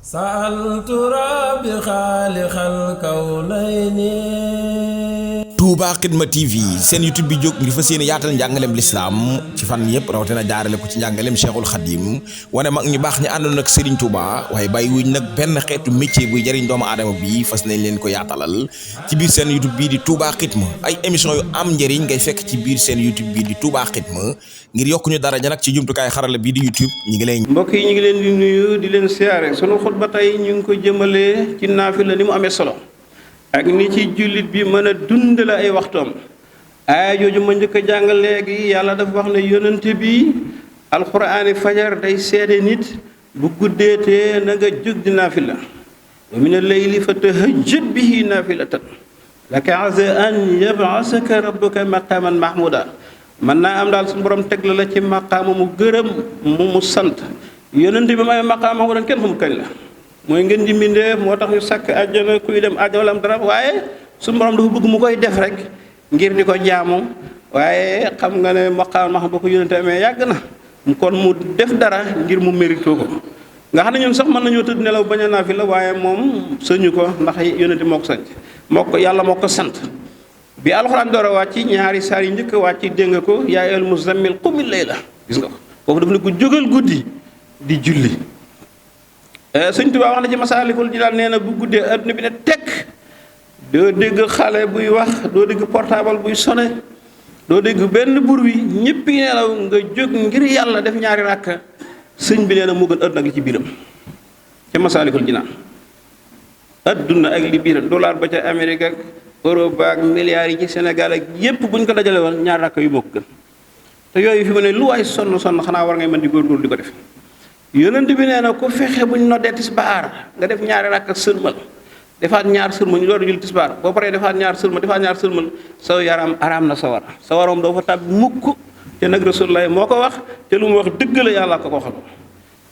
سألت ربي خالق الكونين. Touba Xidma TV seen YouTube bi jóg ngir fas yéene yaatal njàngaleem lislaam ci fan yëpp rawatina jaarale ko ci njàngaleem Cheikhul Khadim wane mag ñu baax ñi àndoon ak Serigne Touba waaye bàyyi wuñ nag benn xeetu métier buy jëriñ doomu aadama bi fas nañ leen ko yaatalal ci biir seen YouTube bii di Touba Xidma ay émission yu am njëriñ ngay fekk ci biir seen YouTube bii di Touba Xidma ngir yokku ñu daraja nag ci jumtukaay xarala bii di YouTube ñi ngi leen mbokk yi ñu ngi leen di nuyu di leen siyaare sunu xutba tey ñu ngi ko jëmale ci naafila ni mu amee solo ak ni ci jullit bi mën a dundale ay waxtoom aaya jooju ma njëkk a jàng léegi yàlla dafa wax ne yonente bi alquraani fajar day seede nit bu guddeetee na nga jóg di naafila wa mina layli fa tahajjad bihi naafilatan laka asa an yab'asaka rabbuka maqaman mahmuda mën naa am daal suñu borom teg la ci maqaama mu gërëm mu sant yonente bi ma amee maqaama mahmudan kenn xamul kañ la mooy ngeen di mbindeef moo tax ñu sàkk àjjana kuy dem àjjana wala am dara waaye suñu borom dafa bëgg mu koy def rek ngir di ko jaamu waaye xam nga ne maqaam ma xam ba ko yónnente amee yàgg na kon mu def dara ngir mu mérito ko nga xam ne ñun sax mën nañoo tëdd nelaw bañ a naafila waaye moom sëñu ko ndax yónnente moo ko sant yàlla moo ko sant bi alxuraan door a wàcc ñaari saar yi njëkk a wàcc dégg nga ko yaa ayyuhal muzzammil qumil layla gis nga ko foofu daf ne ko jógal guddi di julli sëñ Tuubaa wax na ci Masaalikul Jinaan nee na bu guddee adduna bi ne tekk doo dégg xale buy wax doo dégg portable buy sone doo dégg benn bruit ñëpp yi nelaw nga jóg ngir yàlla def ñaari ràkka sëñ bi nee na moo gën adduna ak li ci biiram ca Masaalikul Jinaan adduna ak li biiram dollar ba ca Amérique ak Europe ak milliards yi ci Sénégal ak yépp bu ñu ko dajale woon ñaari ràkka yu moo ko gën te yooyu fi mu ne lu waay sonn xanaa war ngay mën di góorgóorlu di ko def yonent bi nee na ku fexe bu ñu noddee tisbaar nga def ñaari rakk ak sërmal defaat ñaar sërmal ñu door a jul tisbaar boo paree defaat ñaar sërmal saw yaram araam na sawaram doo fa tàbbi mukk te nag Rasulullah moo ko wax te lu mu wax dëgg la yàlla ko waxal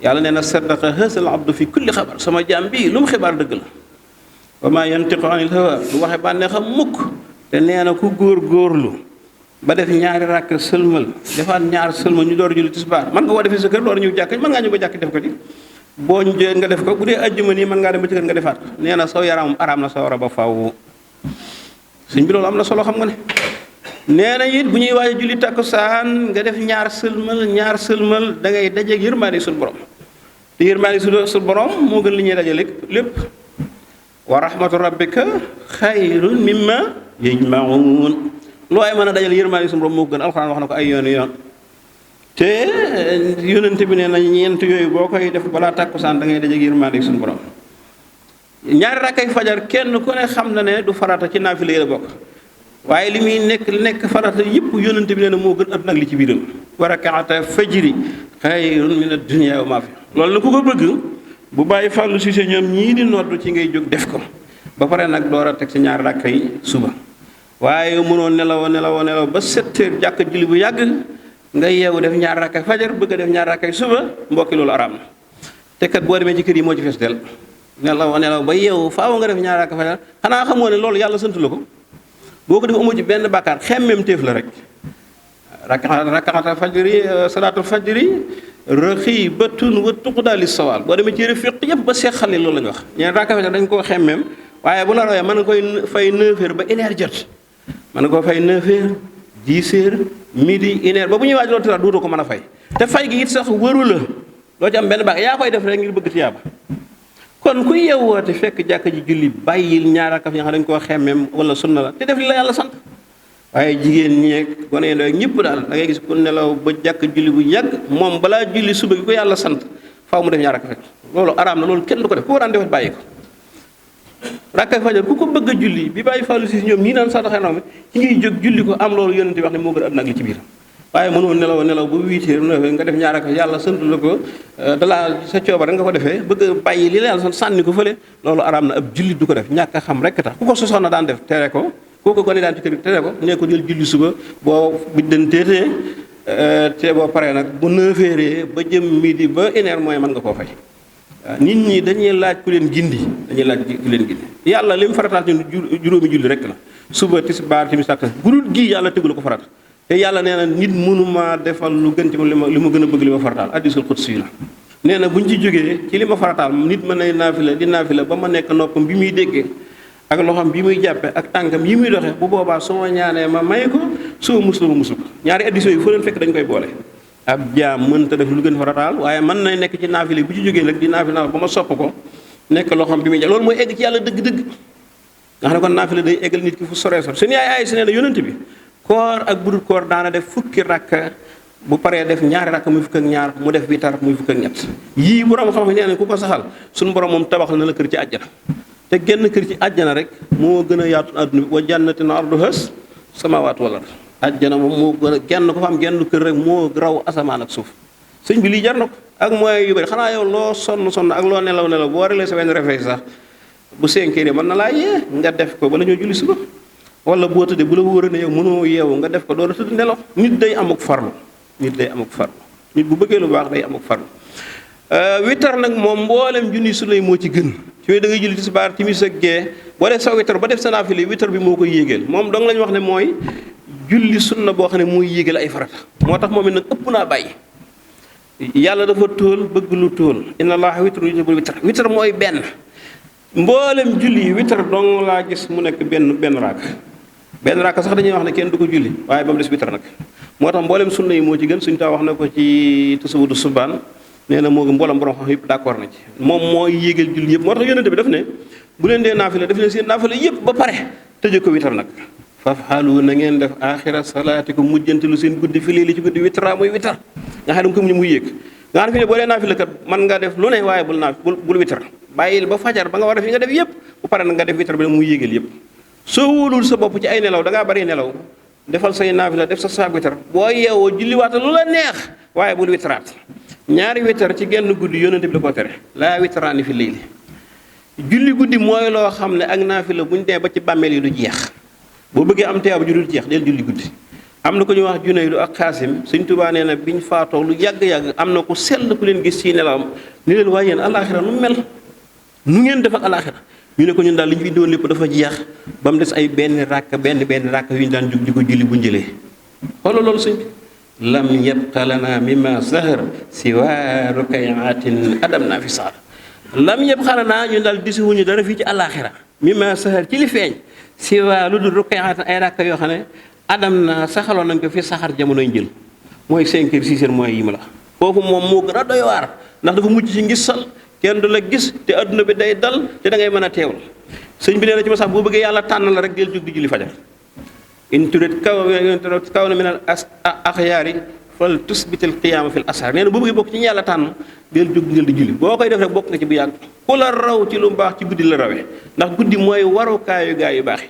yàlla nee na saddaqa haazal abdu fi kulli xabar sama jaam bii lu mu xibaar dëgg la wa maa yantiqu anil hawa du waxe bànneexam mukk te nee na ku góorlu ba def ñaari rakk sëlmal defaat ñaar sëlmal ñu door a julli tisbaar mën nga koo defee sa kër door a ñëw jàkk mën ngaa ñëw ba jàkk def ko ci boo ñëwee nga def ko bu dee ajjuma nii mën ngaa dem ba ci kër nga defaat ko nee na saw yaram araam na sa war a ba faw suñ bi loolu am na solo xam nga ne nee na it bu ñuy waaye julli takkusaan nga def ñaar sëlmal da ngay dajeeg yërmaande suñu borom te yërmaande suñu borom moo gën li ñuy daje lépp wa rahmatu rabbika xayrun mimma yajmaun lu ay mën a dajal yërmaande suñu borom moo gën alxuraan wax na ko ay yoon te yónnente bi nee na ñeent yooyu boo koy def balaa tàkkusaan da ngay dajeek yërmaande suñu borom ñaari rakkay fajar kenn ku ne xam na ne du farata ci naafila yi la bokk waaye li muy nekk farata yëpp yónnente bi nee na moo gën àdduna ak li ci biiram wa rakaata fajri xayrun min ad-dunya wa maa fi loolu na ku ko bëgg bu bàyyi fàllu si sa ñoom ñii di noddu ci ngay jóg def ko ba pare nag door a teg ci ñaari rakkay suba waaye mënoo nelaw ba 7 heures jàkk julli bu yàgg nga yeewu def ñaar rakkay fajar bëgg a def ñaar rakkay suba mbokki loolu araam na te kat boo demee ci kër yi moo ci fees del nelaw ba yeewu faaw nga def ñaar rakkay fajar xanaa xamoo ne loolu yàlla sant la ko boo ko def amoo ci benn bàkkaar xemmem téef la rek rakkaata fajri salaatul fajri raxiibatun wa tuqdaa lis sawaal boo demee ci refiq yëpp ba seexal loolu la ñu wax ñaar rakkay fajar dañ koo xemmem waaye bu la royee mën nga koy fay 9 heures ba 1 heure jot mën nga koo fay 9 heures 10 heures midi 1 heure ba bu ñuy waaj loolu tira duutu ko mën a fay te fay gi it sax wëru la loo ci am benn baax yaa koy def rek ngir bëgg tiyaaba kon ku yeewoote fekk jàkka ji julli bàyyil ñaar rakka yi nga xam dañ koo xemmeem wala sunna la te def li la yàlla sant waaye jigéen ñeeg gone yi ndaw ñëpp daal da ngay gis ku nelaw ba jàkk julli bu yàgg moom balaa julli suba gi ko yàlla sant faaw mu def ñaar rakka fekk loolu araam na loolu kenn du ko def ku war daan defet bàyyi ko rakkay fajar ku ko bëgg a julli bi bàyyi fàllu si ñoom ñii naan sax doxee naw mi ci ngay jóg julli ko am loolu yonente wax ne moo gën a àdduna ak li ci biir waaye mënoo nelaw ba 8 heures 9 heures nga def ñaar rakka yàlla sant la ko dalaa sa coobare nga ko defee bëgg a bàyyi li la yàlla sant sànni ko fële loolu araam na ab julli du ko def ñàkk a xam rekk tax ku ko sosoon na daan def tere ko kooku gone daan ci kër tere ko nee ko jël julli suba boo biddanteetee te boo paree nag bu 9 heures ba jëm midi ba 1 heure mooy mën nga koo fay waaw nit ñi dañuy laaj ku leen gindi yàlla li mu farataal ci juróomi julli rek la suba tisbaar timis takkusaan gudul gii yàlla tegul ko farat te yàlla nee na nit mënuma defal lu gën ci li ma gën a bëgg li ma farataal hadiisul qudsi la nee na buñ ci jógee ci li ma farataal nit mën nay naafila di naafila ba ma nekk noppam bi muy déggee ak loxoom bi muy jàppe ak tànkam yi muy doxe bu boobaa su ma ñaanee ma may ko su ma muslu ma muslu ko ñaari addis yooyu foo leen fekk dañ koy boole. ab jaam mënta def lu gën farataal waaye mën na nekk ci naafila bu ci jógee nag di naafila ba ma sopp ko nekk loxoom bi muy jàpp loolu mooy egg ci yàlla dëgg-dëgg nga xam ne kon naafila day eggal nit ki fu sore sore suñu yaay si nee na yonent bi koor ak budul koor daana def fukki rakka bu paree def ñaari rakk muy fukk ak ñaar mu def witar muy fukk ak ñett yii borom xam-xam nee na ku ko saxal suñu borom moom tabax na la kër ci àjjana te genn kër ci àjjana rek moo gën a yaatu àdduna bi wa jannatin arduhas samaawaatu wal ard àjjana moom moo gën a genn ko fa am genn kër rek moo raw asamaan ak suuf sëñ bi lii jar na ko ak mooy yu bëri xanaa yow loo sonn ak loo nelaw boo relee sa benn réveil sax bu 5 heures mën na laa yee nga def ko bala ñoo julli suba wala boo tëddee bu la wóoree ne yow mënoo yeewu nga def ko doo la tëdd nelaw nit day amuk farlu nit bu bëggee lu baax day amuk farlu witar nag moom mboolem junni su lay moo ci gën ci da ngay julli tisbaar timis ak gee boo def sa witar ba def sa naafila witar bi moo koy yéegeel moom dong lañu wax ne mooy julli sunna boo xam ne mooy yéegeel ay farata moo tax moom it nag ëpp naa bàyyi yàlla dafa tóol bëgg lu tóol inna allaha witrun yuhibbul witar mooy benn mboolem julli yi witar dong laa gis mu nekk benn raak sax dañuy wax ne kenn du ko julli waaye ba mu des witar nag moo tax mboolem sunna yi moo ci gën suñu taa wax na ko ci tasawudu subaan nee na moo gën mboolem borom xam yëpp d'accord na ci moom mooy yéegal julli yëpp moo tax yonente bi daf ne bu leen dee naafila def leen seen naafila yëpp ba pare tëje ko witar nag fafxaalu na ngeen def axira salaatikum mujjantilu seen guddi fi léegi ci guddi witara mooy witar nga xam ne ko mu muy yéeg nga xam ne fi ne boo dee naafila kat mën nga def lu ne waaye bul witar bàyyil ba fajar ba nga war a fi nga def yëpp bu pare nag nga def witar bi muy yéegal yëpp soo wóolul sa bopp ci ay nelaw da ngaa bari nelaw defal say naafila def sa saak witar boo yeewoo julliwaata lu la neex waaye bul witaraat ñaari witar ci genn guddi yonente bi la ko tere laa witaraani fi léegi julli guddi mooy loo xam ne ak naafila buñ dee ba ci bàmmeel yi du jeex boo bëggee am teew ju dul jeex del julli guddi am na ko ñu wax Junaydu ak Xaasim Sëñ Tuubaa nee na biñ faatoo lu yàgg-yàgg am na ku sell ku leen gis ci nelawam ni leen waaye yéen alaaxira nu mel nu ngeen def ak alaaxira ñu ne ko ñun daal li ñu fi indiwoon lépp dafa jeex ba mu des ay benn ràkk yu ñu daan jug di ko julli bu njëlee xoolal loolu sëñ bi lam yabqa lana mimma zahar siwa rukayaatin adam naa fi saar lam yabqa lana ñun daal disiwuñu dara fii ci alaaxira mimma zahar ci li feeñ siwa lu dul rukayaatin ay ràkk yoo xam ne adam na saxaloon nañ ko fi saxar jamonoy njël mooy 5 heures 6 heures mooy yi ma la foofu moom moo gën a doy waar ndax dafa mujj ci ngisal kenn du la gis te adduna bi day dal te da ngay mën a teewul sëñ bi nee na ci ma sax boo bëggee yàlla tànn la rek del jóg di julli fajar in turid kaw na min al axyaari fal tusbitil qiyaama fil asar nee na boo bëggee bokk ci ñu yàlla tànn del jóg ngel di julli boo koy def rek bokk nga ci bu yàgg ku la raw ci lu baax ci guddi la rawee ndax guddi mooy warukaayu gaa yu baax yi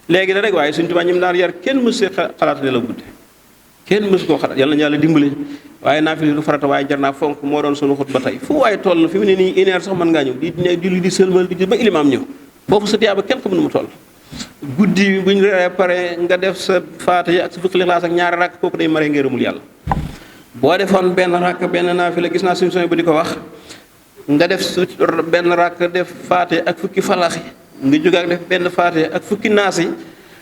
léegi la rek waaye suñu tubaab ñim daan yar kenn mës see xalaat ne la guddi kenn mës koo xalaat yàlla na yàlla dimbale waaye naafila du farata waaye jar naa fonk moo doon sunu xut ba tey fu waaye toll fi mu ne nii une heure sax mën ngaa ñëw di julli di sëlmal di ba ilimaam ñëw foofu sa tiyaaba kenn ko mënu mu toll guddi buñ reeree pare nga def sa faatiha ak sa fukki lixlaas ak ñaari rakk kooku day mare ngërëmul yàlla boo defoon benn rakk benn naafila gis naa suñu soñ bu di ko wax nga def su benn rakk def faatiha ak fukki falaxi nga jógaak def benn faatiha ak fukki naasi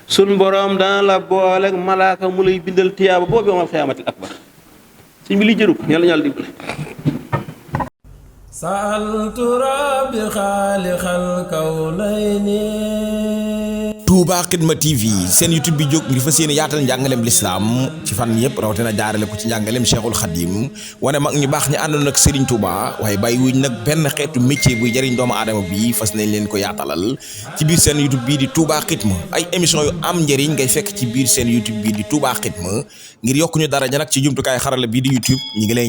suñ boroom dana la boole ak malaaka mu lay bindal tiyaaba boobu yawmal xiyaamatil akbar sëñ bi li jëru ko yàlla ñàlla dimbale sa'altu rabbi xaalixal kawnayni Touba Xidma TV seen YouTube bi jóg ngir fas yéene yaatal njàngaleem lislaam ci fan yëpp rawatina jaarale ko ci njàngaleem Cheikhul Khadim wane mag ñu baax ñi àndoon ak Serigne Touba waaye bàyyi wuñ nag benn xeetu métier buy jëriñ doomu aadama bi fas nañ leen ko yaatalal ci biir seen YouTube bii di Touba Xidma ay émission yu am njëriñ ngay fekk ci biir seen YouTube bii di Touba Xidma ngir yokk ñu daraja nag ci jumtukaay xarala bii di YouTube ñi ngi lay